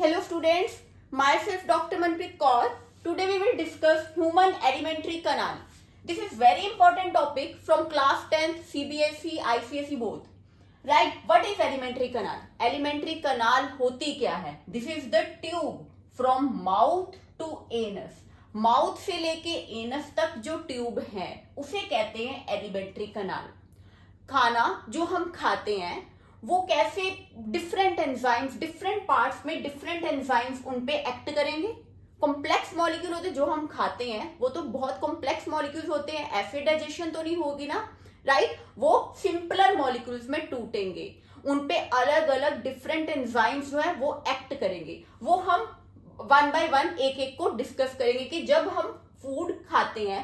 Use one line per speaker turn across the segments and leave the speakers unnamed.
Hello students, myself Dr. Manpreet Kaur. Today we will discuss human alimentary canal. This is very important topic from class 10th CBSE ICSE both. Right, what is alimentary canal? Alimentary canal होती क्या है? This is the tube from mouth to anus. Mouth से लेके anus तक जो tube है उसे कहते हैं एलिमेंट्री कनाल. खाना जो हम खाते हैं वो कैसे डिफरेंट एंजाइम्स डिफरेंट पार्ट्स में डिफरेंट एंजाइम्स उन पे एक्ट करेंगे. कॉम्प्लेक्स मॉलिक्यूल होते जो हम खाते हैं वो तो बहुत कॉम्प्लेक्स मॉलिक्यूल्स होते हैं, ऐसे डाइजेशन तो नहीं होगी ना, राइट. वो सिंपलर मॉलिक्यूल्स में टूटेंगे, उन पे अलग अलग डिफरेंट एंजाइम्स जो है वो एक्ट करेंगे. वो हम वन बाय वन एक एक को डिस्कस करेंगे कि जब हम फूड खाते हैं,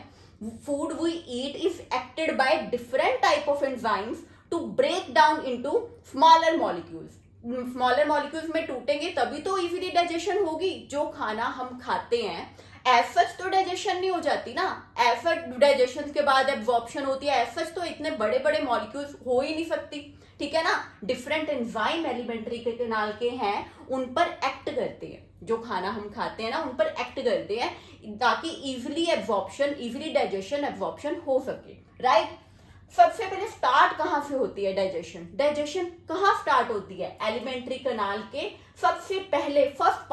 food we eat is acted by different type of enzymes to break down into smaller molecules. Smaller molecules में टूटेंगे तभी तो इजीली डाइजेशन होगी. जो खाना हम खाते हैं एज सच तो डाइजेशन नहीं हो जाती ना, एज सच डाइजेशन के बाद एब्जॉर्प्शन होती है, एज सच तो इतने बड़े बड़े मॉलिक्यूल्स हो ही नहीं सकती, ठीक है ना. डिफरेंट एंजाइम एलिमेंट्री के कैनाल के हैं, उन पर एक्ट करते हैं. जो खाना हम खाते हैं ना उन पर एक्ट करते हैं ताकि easily absorption, easily digestion absorption हो सके, राइट. सबसे पहले स्टार्ट कहां से होती है डाइजेशन? डाइजेशन कहां स्टार्ट होती है? एलिमेंट्री कनाल के सबसे पहले फर्स्ट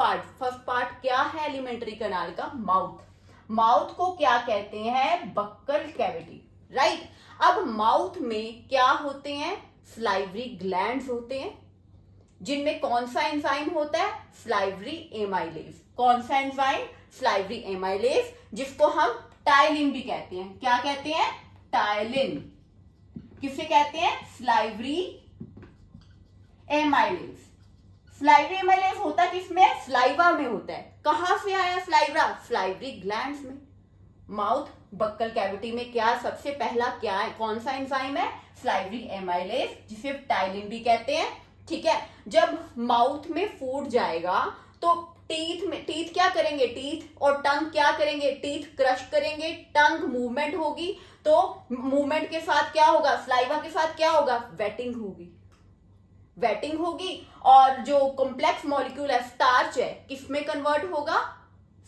पार्ट क्या है एलिमेंट्री कनाल का? माउथ. माउथ को क्या कहते हैं? Buccal cavity, right. अब माउथ में क्या होते हैं? सलाइवरी ग्लैंड्स होते हैं जिनमें कौन सा एंजाइम होता है? Salivary amylase. कौन सा एंजाइम? सलाइवरी एमाइलेज, जिसको हम टाइलिन भी कहते हैं. क्या कहते हैं? टाइलिन. किसे कहते हैं? Salivary amylase. सलाइवरी एमाइलेज होता है किसमें? सलाइवा में होता है. कहां से आया सलाइवा? सलाइवरी ग्लैंड्स में. माउथ बक्कल कैविटी में क्या सबसे पहला क्या है? कौन सा एंजाइम है? सलाइवरी एमाइलेज, जिसे टाइलिन भी कहते हैं, ठीक है. जब माउथ में फूड जाएगा तो टीथ क्या करेंगे? टीथ और टंग क्या करेंगे? टीथ क्रश करेंगे, टंग मूवमेंट होगी, तो मूवमेंट के साथ क्या होगा? सलाइवा के साथ क्या होगा? वेटिंग होगी. और जो कॉम्प्लेक्स मॉलिक्यूल है स्टार्च है, किसमें कन्वर्ट होगा?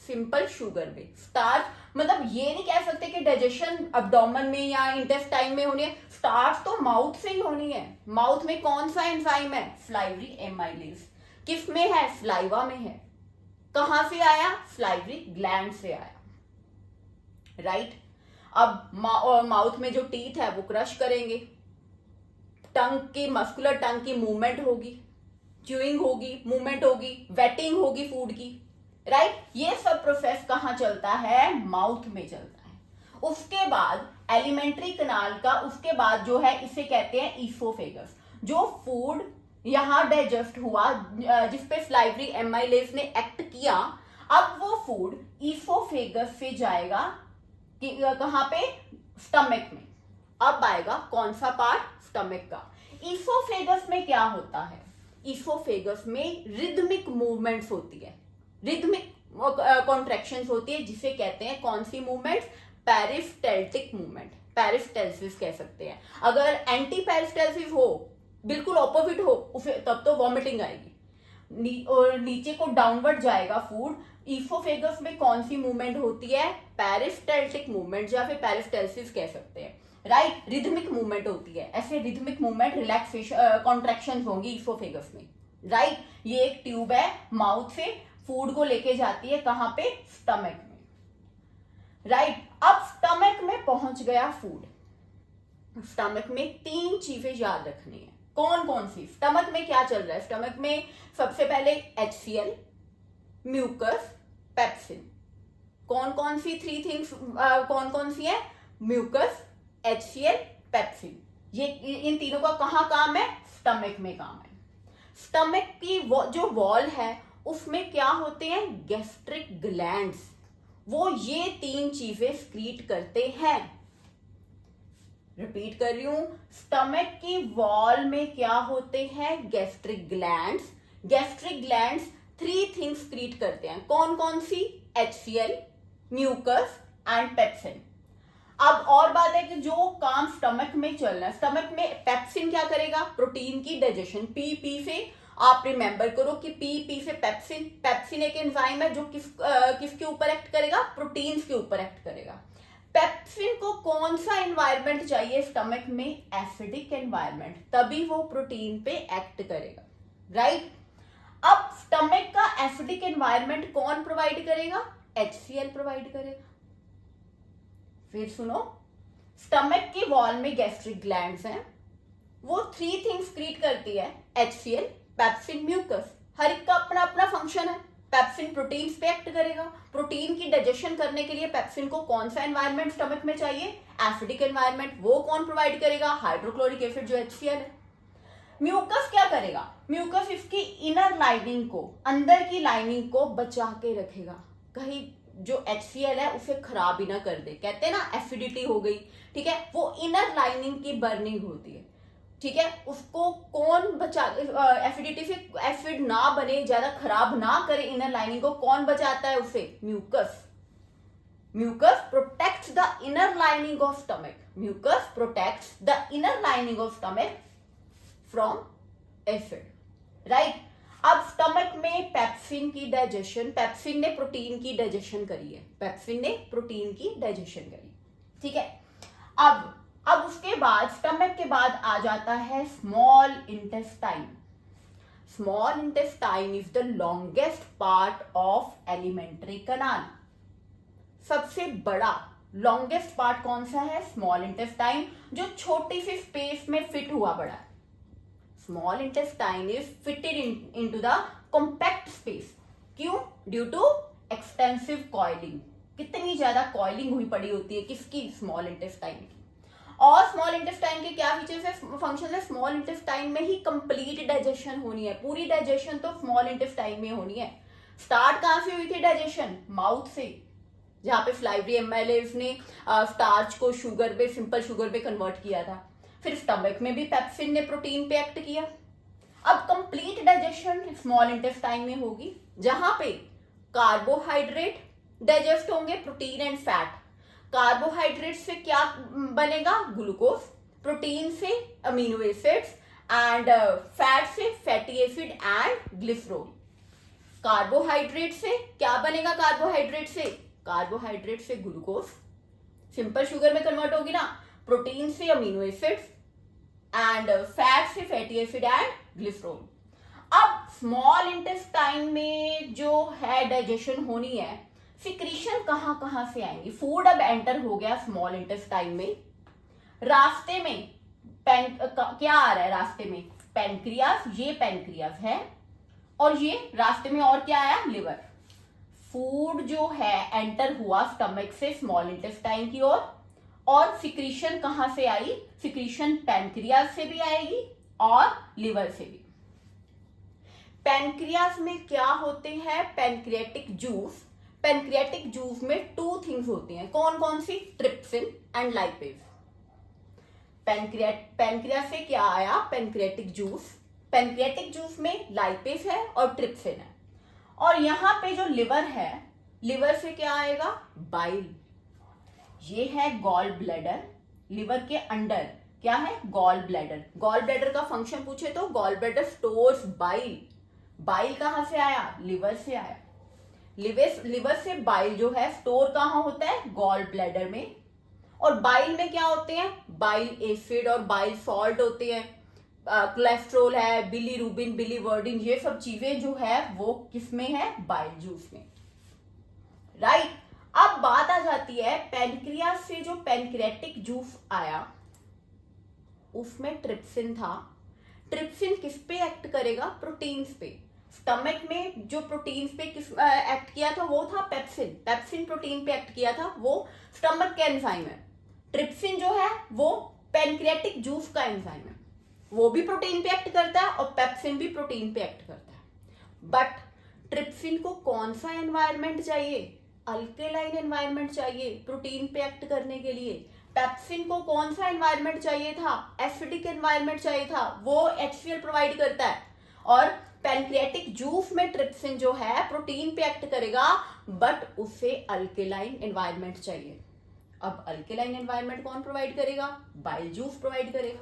सिंपल शुगर में. स्टार्च मतलब ये नहीं कह सकते कि डाइजेशन अब्डोमेन में या इंटेस्टाइन में होनी है. स्टार्च तो माउथ से ही होनी है. माउथ में कौन सा एंजाइम है? Salivary amylase. किसमें है? सलाइवा में है. कहां से आया? सलाइवरी ग्लैंड से आया, राइट. अब माउथ में जो टीथ है वो क्रश करेंगे, टंग की मस्कुलर टंग की मूवमेंट होगी, च्यूइंग होगी, मूवमेंट होगी, वेटिंग होगी फूड की, राइट. ये सब प्रोसेस कहां चलता है? माउथ में चलता है. उसके बाद एलिमेंट्री कनाल का उसके बाद जो है इसे कहते हैं ईसोफेगस. जो फूड यहां डाइजेस्ट हुआ, जिसपे सलाइवरी एमाइलेज ने एक्ट किया, अब वो फूड ईसोफेगस से जाएगा कि कहां पे? स्टमक में. अब आएगा कौन सा पार्ट? स्टमक का. ईसोफेगस में क्या होता है? ईसोफेगस में रिदमिक मूवमेंट्स होती है, रिदमिक कॉन्ट्रैक्शंस होती है, जिसे कहते हैं कौन सी मूवमेंट्स? Peristaltic movement. पेरिस्टैल्सिस कह सकते हैं. अगर एंटी पेरिस्टैल्सिस हो, बिल्कुल ऑपोजिट हो, उसे तब तो वॉमिटिंग आएगी और नीचे को डाउनवर्ड जाएगा फूड. ईसोफेगस में कौन सी मूवमेंट होती है? पेरिस्टैल्टिक मूवमेंट या फिर पेरिस्टैल्सिस कह सकते हैं, राइट. रिदमिक मूवमेंट होती है. ऐसे रिदमिक मूवमेंट, रिलैक्सेशन, कॉन्ट्रैक्शंस होंगी ईसोफेगस में, राइट. ये एक ट्यूब है, माउथ से फूड को लेके जाती है कहां पे? स्टमक में, राइट. अब स्टमक में पहुंच गया फूड. स्टमक में 3 चीजें याद रखनी है. कौन कौन सी? स्टमक में क्या चल रहा है? स्टमक में सबसे पहले HCl, म्यूकस, पेप्सिन. कौन कौन सी 3 थिंग्स कौन कौन सी है? Mucus, HCl, pepsin. ये इन तीनों का कहां काम है? स्टमक में काम है. स्टमक की जो वॉल है उसमें क्या होते हैं? Gastric glands. वो ये 3 चीजें स्क्रीट करते हैं. रिपीट कर रही हूं, स्टमक की वॉल में क्या होते हैं? Gastric glands. Gastric glands 3 things secrete करते हैं. कौन कौन सी? HCl, mucus and pepsin. अब और बात है कि जो काम स्टमक में चल रहा है, स्टमक में पेप्सिन क्या करेगा? प्रोटीन की डाइजेशन. पी से आप रिमेंबर करो कि पी से पेप्सिन, पेप्सिन एक एंजाइम है जो किसके ऊपर एक्ट करेगा, प्रोटीन्स के ऊपर एक्ट करेगा। पेप्सिन को कौन सा एनवायरनमेंट चाहिए स्टमक में, एसिडिक एनवायरनमेंट, तभी वो प्रोटीन पे एक्ट करेगा, राइट। अब स्टमक का एसिडिक एनवायरनमेंट कौन प्रोवाइड करेगा, HCl प्रोवाइड करेगा। फिर सुनो, स्टमक की वॉल में गैस्ट्रिक ग्लैंड्स हैं, वो 3 थिंग्स क्रिएट करती है, HCl, पेप्सिन, म्यूकस। हर एक का अपना अपना फंक्शन है। पेप्सिन प्रोटीन पे एक्ट करेगा, प्रोटीन की डाइजेशन करने के लिए पेप्सिन को कौन सा एनवायरनमेंट स्टमक में चाहिए, एसिडिक एनवायरनमेंट, वो कौन प्रोवाइड करेगा, हाइड्रोक्लोरिक एसिड जो HCl है। म्यूकस क्या करेगा, म्यूकस इसकी इनर लाइनिंग को, अंदर की लाइनिंग को बचा के रखेगा, कहीं जो HCl है उसे खराब ही ना कर दे। कहते हैं ना एसिडिटी हो गई, ठीक है, वो इनर लाइनिंग की बर्निंग होती है, ठीक है, उसको कौन बचा, एसिडिटी से एसिड ना बने, ज्यादा खराब ना करे इनर लाइनिंग को, कौन बचाता है उसे, mucus. Mucus protects the inner lining of stomach, mucus protects the inner lining of stomach from acid, right. अब स्टमक में पेप्सिन की डाइजेशन, पेप्सिन ने प्रोटीन की डाइजेशन करी है, पेप्सिन ने प्रोटीन की डाइजेशन करी, ठीक है। अब उसके बाद स्टमक के बाद आ जाता है small intestine. Small intestine is the longest part of alimentary canal. सबसे बड़ा लॉन्गेस्ट पार्ट कौन सा है, स्मॉल इंटेस्टाइन, जो छोटी सी स्पेस में फिट हुआ बड़ा है। Small intestine is fitted into the compact space. क्यों, ड्यू टू एक्सटेंसिव कॉइलिंग। कितनी ज्यादा कॉइलिंग हुई पड़ी होती है किसकी, स्मॉल इंटेस्टाइन की। और स्मॉल इंटेस्टाइन के क्या फीचर्स है, फंक्शन है, स्मॉल इंटेस्टाइन में ही कंप्लीट डाइजेशन होनी है, पूरी डाइजेशन तो स्मॉल इंटेस्टाइन में होनी है। स्टार्ट कहां से हुई थी डाइजेशन, माउथ से, जहां पे फ्लाइवरी एमाइलेज ने स्टार्च को शुगर पे, सिंपल शुगर पे कन्वर्ट किया था। फिर स्टमक में भी पेप्सिन ने प्रोटीन पे एक्ट किया। अब कंप्लीट डाइजेशन स्मॉल इंटेस्टाइन में होगी, जहां पे कार्बोहाइड्रेट डाइजेस्ट होंगे, प्रोटीन एंड फैट। कार्बोहाइड्रेट से क्या बनेगा, ग्लूकोज, प्रोटीन से अमीनो एसिड्स एंड फैट से fatty acid and glycerol. Carbohydrate से क्या बनेगा, कार्बोहाइड्रेट से ग्लूकोज, सिंपल शुगर में कन्वर्ट होगी ना, प्रोटीन से अमीनो एसिड्स एंड फैट से फैटी एसिड एंड ग्लिसरॉल। अब स्मॉल इंटेस्टाइन में जो है डाइजेशन होनी है, सिक्रीशन कहां से आएंगी, फूड अब एंटर हो गया स्मॉल इंटेस्टाइन में, रास्ते में क्या आ रहा है, रास्ते में पैनक्रियास, ये पैनक्रियास है, और ये रास्ते में और क्या आया, लिवर। फूड जो है एंटर हुआ स्टमक से स्मॉल इंटेस्टाइन की ओर, और सिक्रीशन कहां से आई, सिक्रीशन पैनक्रियास से भी आएगी और लिवर से भी। पैनक्रियास में क्या होते हैं, पैनक्रियाटिक जूस। पैनक्रियाटिक जूस में 2 थिंग्स होती हैं, कौन कौन सी, ट्रिप्सिन एंड लाइपेज। पैनक्रियास से क्या आया, पैनक्रियाटिक जूस। पैनक्रियाटिक जूस में लाइपेज है और ट्रिप्सिन है। और यहां पे जो लिवर है, लिवर से क्या आएगा, बाइल। ये है गॉल ब्लैडर, लिवर के अंडर क्या है, गॉल ब्लैडर। गॉल ब्लैडर का फंक्शन पूछे तो gall bladder stores bile. Bile कहां से आया, लिवर से आया। लिवर से बाइल जो है स्टोर कहां होता है, गॉल ब्लैडर में। और बाइल में क्या होते हैं, बाइल एसिड और बाइल सॉल्ट होते हैं, कोलेस्ट्रॉल है, बिलीरुबिन, बिलीवर्डिन, ये सब चीजें जो है वो किसमें है, बाइल जूस में, राइट। अब बात आ जाती है पैनक्रियास से जो पैनक्रियाटिक जूस आया उसमें ट्रिप्सिन था। ट्रिप्सिन किस पे एक्ट करेगा, प्रोटीन्स पे। स्टमक में जो प्रोटीन्स पे किस एक्ट किया था, वो था पेप्सिन। पेप्सिन प्रोटीन पे एक्ट किया था, वो स्टमक का एंजाइम है। ट्रिप्सिन जो है वो पैनक्रियाटिक जूस का एंजाइम है, वो भी प्रोटीन पे एक्ट करता है और पेप्सिन भी प्रोटीन पे एक्ट करता है। बट ट्रिप्सिन को कौन सा एनवायरनमेंट चाहिए, अल्केलाइन एनवायरनमेंट चाहिए प्रोटीन पे एक्ट करने के लिए। पेप्सिन को कौन सा एनवायरनमेंट चाहिए था, एसिडिक एनवायरनमेंट चाहिए था, वो HCl प्रोवाइड करता है। और पैनक्रियाटिक जूस में ट्रिप्सिन जो है प्रोटीन पे एक्ट करेगा, बट उसे अल्केलाइन एनवायरनमेंट चाहिए। अब अल्केलाइन एनवायरनमेंट कौन प्रोवाइड करेगा, बाइल जूस प्रोवाइड करेगा,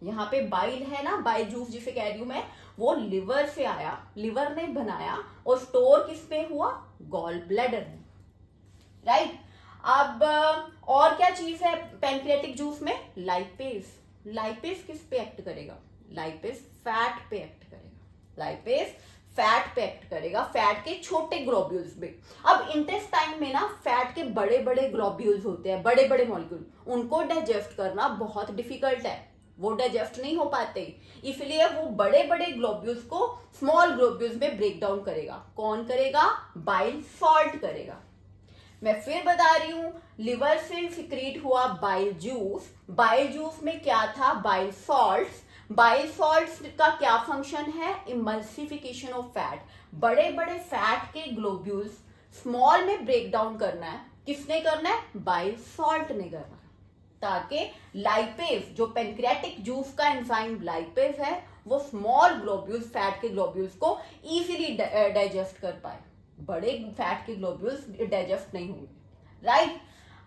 यहाँ पे बाइल है ना, बाइल जूस जिसे कह रही हूं मैं, वो लिवर से आया, लिवर ने बनाया और स्टोर किस में हुआ, गॉल ब्लैडर में, राइट। अब और क्या चीज है पैंक्रियाटिक जूस में, लाइपेज। लाइपेज किस पे एक्ट करेगा, लाइपेज फैट पे एक्ट करेगा, लाइपेज फैट पे एक्ट करेगा, फैट के छोटे ग्लोब्यूल्स में। अब इंटेस्टाइन में ना फैट के बड़े बड़े ग्लोब्यूल्स होते हैं, बड़े बड़े मॉलिक्यूल, उनको डाइजेस्ट करना बहुत डिफिकल्ट है, वो डाइजेस्ट नहीं हो पाते, इसलिए वो बड़े बड़े ग्लोब्यूल्स को स्मॉल ग्लोब्यूल्स में ब्रेक डाउन करेगा। कौन करेगा, बाइल सॉल्ट करेगा। मैं फिर बता रही हूं, लिवर से सिक्रीट हुआ बाइल जूस, बाइल जूस में क्या था, बाइल सॉल्ट्स। बाइल सॉल्ट्स का क्या फंक्शन है, इमल्सिफिकेशन ऑफ फैट, बड़े बड़े फैट के ग्लोब्यूल्स स्मॉल में ब्रेक डाउन करना है, किसने करना है, बाइल सॉल्ट ने करना है, ताकि लाइपेज जो पेंक्रियाटिक जूस का एंजाइम लाइपेज है वो स्मॉल ग्लोब्यूल्स, फैट के ग्लोब्यूल्स को इजीली डाइजेस्ट कर पाए, बड़े फैट के ग्लोब्यूल्स डाइजेस्ट नहीं होंगे, राइट।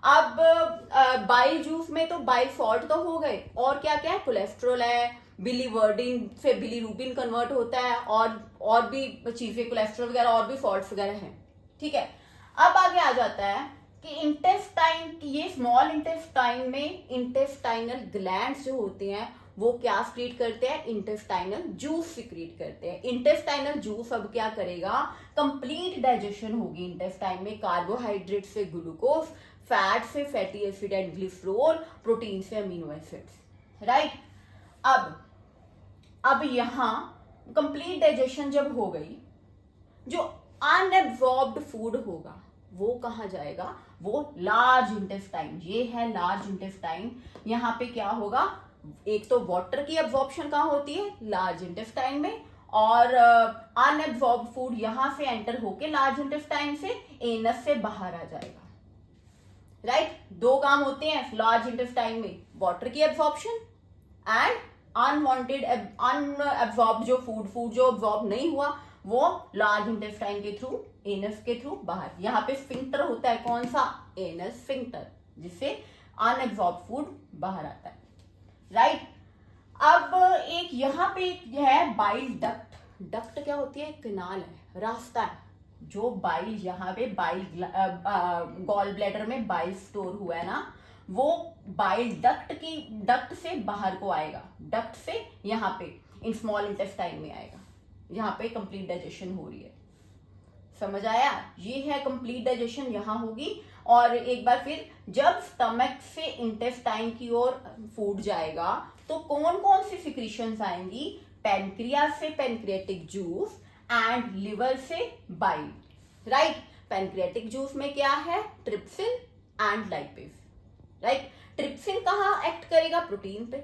अब बाइल जूस में तो बाइल सॉल्ट तो हो गए, और क्या क्या है, कोलेस्ट्रॉल है, बिलीवर्डिन से बिलीरूबिन कन्वर्ट होता है, और भी चीजें, कोलेस्ट्रॉल वगैरह और भी सॉल्ट्स वगैरह हैं, ठीक है। अब आगे आ जाता है कि इंटेस्टाइन, ये स्मॉल इंटेस्टाइन में इंटेस्टाइनल ग्लैंड्स जो होते हैं वो क्या सिक्रीट करते हैं, इंटेस्टाइनल जूस सिक्रीट करते हैं। इंटेस्टाइनल जूस अब क्या करेगा, कंप्लीट डाइजेशन होगी इंटेस्टाइन में, कार्बोहाइड्रेट से ग्लूकोज, फैट से fatty acid and glycerol, protein से अमीनो एसिड्स, राइट। अब यहां कंप्लीट डाइजेशन जब हो गई, जो अनएब्जॉर्ब्ड फूड होगा वो कहां जाएगा, वो लार्ज इंटेस्टाइन, ये है लार्ज इंटेस्टाइन। यहां पे क्या होगा, एक तो वाटर की एब्जॉर्प्शन कहां होती है, लार्ज इंटेस्टाइन में, और अनएब्जॉर्ब्ड फूड यहां से एंटर होके लार्ज इंटेस्टाइन से एनस से बाहर आ जाएगा, राइट। दो काम होते हैं लार्ज इंटेस्टाइन में, वाटर की एब्जॉर्प्शन एंड अनवांटेड अनएब्जॉर्ब जो फूड जो एब्जॉर्ब नहीं हुआ वो लार्ज इंटेस्टाइन के थ्रू, एनस के थ्रू बाहर। यहाँ पे स्फिंक्टर होता है, कौन सा, एनस स्फिंक्टर, जिससे अनएब्जॉर्ब फूड बाहर आता है, राइट। अब एक यहाँ पे है बाइल डक्ट। डक्ट क्या होती है, कैनाल है, रास्ता है, जो बाइल यहाँ पे बाइल गॉल ब्लैडर में बाइल स्टोर हुआ है ना, वो बाइल डक्ट से बाहर को आएगा, डक्ट से यहाँ पे इन स्मॉल इंटेस्टाइन में आएगा, यहाँ पे कंप्लीट डाइजेशन हो रही है, समझ आया, ये है कंप्लीट डाइजेशन यहाँ होगी। और एक बार फिर जब स्टमक से इंटेस्टाइन की ओर फूड जाएगा तो कौन कौन सी सिक्रीशंस आएंगी, पैनक्रियास से पैनक्रियाटिक जूस एंड लिवर से बाइल, राइट। पैनक्रियाटिक जूस में क्या है, trypsin and lipase, right. Trypsin कहाँ एक्ट करेगा, प्रोटीन पे।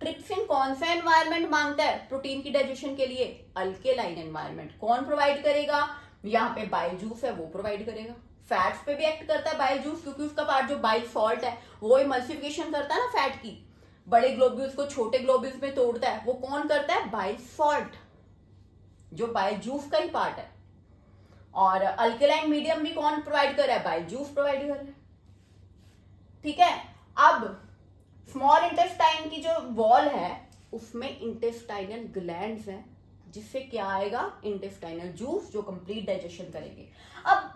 ट्रिप्सिन कौन सा एनवायरनमेंट मांगता है प्रोटीन की डाइजेशन के लिए, अल्केलाइन एनवायरनमेंट। कौन प्रोवाइड करेगा, यहाँ पे बाइल जूस है वो प्रोवाइड करेगा। फैट्स पे भी एक्ट करता है बाइल जूस, क्योंकि उसका पार्ट जो बाइल सॉल्ट है वो इमल्सिफिकेशन करता है ना फैट की, बड़े ग्लोब्यूल्स को छोटे ग्लोब्यूल्स में तोड़ता है, वो कौन करता है, बाइल सॉल्ट, जो बाइल जूस का ही पार्ट है। और अल्केलाइन मीडियम भी कौन प्रोवाइड कर रहा है, बाइल जूस प्रोवाइड कर रहा है, ठीक है। अब स्मॉल इंटेस्टाइन की जो वॉल है उसमें इंटेस्टाइनल ग्लैंड्स हैं, जिससे क्या आएगा, इंटेस्टाइनल जूस, जो कंप्लीट डाइजेशन करेंगे। अब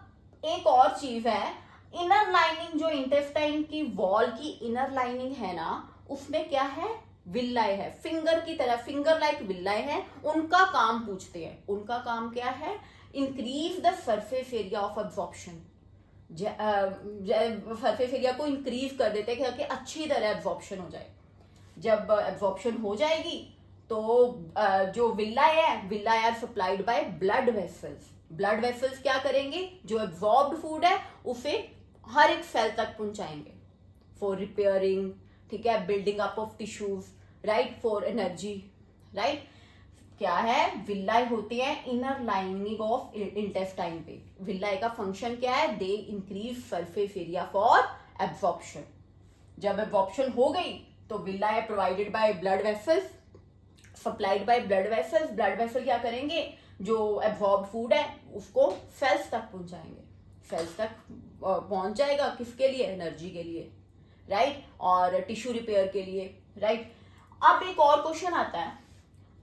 एक और चीज है, इनर लाइनिंग, जो इंटेस्टाइन की वॉल की इनर लाइनिंग है ना, उसमें क्या है, विल्लाए है, फिंगर की तरह, फिंगर लाइक विल्लाए है। उनका काम पूछते हैं, उनका काम क्या है, increase the surface area of absorption, surface area को इंक्रीज कर देते हैं ताकि अच्छी तरह एब्जॉर्प्शन हो जाए। जब एब्जॉर्प्शन हो जाएगी तो जो विल्लाए है, villi are supplied by blood vessels. Blood vessels क्या करेंगे, जो एब्जॉर्ब्ड फूड है उसे हर एक सेल तक पहुंचाएंगे, फॉर रिपेयरिंग, ठीक है, building up of tissues, right, for energy, right. क्या है, विल्लाए होती है इनर लाइनिंग ऑफ इंटेस्टाइन पे। विल्लाए का फंक्शन क्या है, they increase surface area for absorption. जब एब्जॉर्प्शन हो गई तो विल्लाए provided by blood vessels, supplied by blood vessels. Blood vessel क्या करेंगे, जो एब्जॉर्ब फूड है उसको सेल्स तक पहुंचाएंगे, सेल्स तक पहुंच जाएगा, किसके लिए, एनर्जी के लिए, राइट, और टिश्यू रिपेयर के लिए, राइट। अब एक और क्वेश्चन आता है,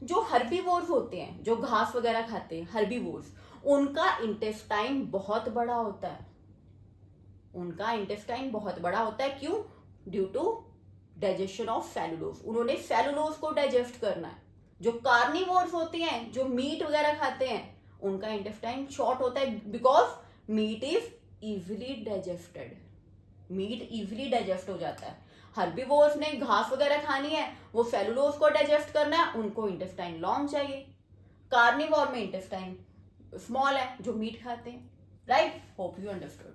जो हर्बीवोर्स होते हैं, जो घास वगैरह खाते हैं, हर्बीवोर्स, उनका इंटेस्टाइन बहुत बड़ा होता है। उनका इंटेस्टाइन बहुत बड़ा होता है, क्यों? Due to digestion of cellulose, उन्होंने सेलुलोज को डाइजेस्ट करना है। जो कार्निवोर्स होते हैं, जो मीट वगैरह खाते हैं, उनका इंटेस्टाइन शॉर्ट होता है, because meat is easily digested, meat easily digest हो जाता है। हर्बीवोर्स ने घास वगैरह खानी है, वो सेलुलोज को डाइजेस्ट करना है, उनको इंटेस्टाइन लॉन्ग चाहिए। कार्निवोर में इंटेस्टाइन स्मॉल है, जो मीट खाते हैं। Right, hope you understood.